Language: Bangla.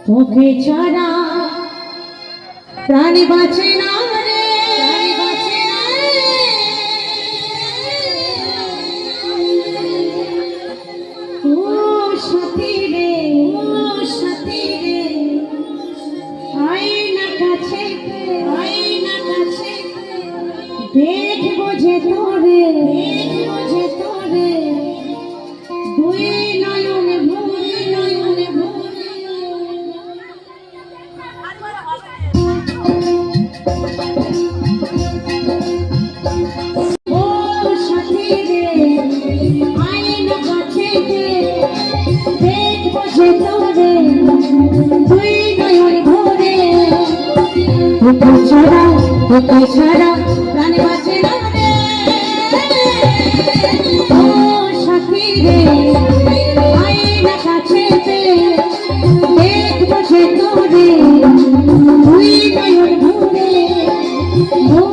তোকে ছাড়া প্রাণ বাঁচে না রে, ও সাথী রে, ও সাথী রে, আয় না কাছে, আয় না কাছে, দেখবো যে তোরে, দেখবো যে তোরে, দুই নয়নে ভরে, নয়নে ভরে। ও সাথী রে, আয় না কাছে, দেখবো যে তোরে, দুই নয়নে ভরে। তোকে ছাড়া, তোকে ছাড়া প্রাণ বাঁচে না রে, ও সাথী রে, আয় না কাছে, দেখবো যে তোরে, দুই নয়ন ভরে। ও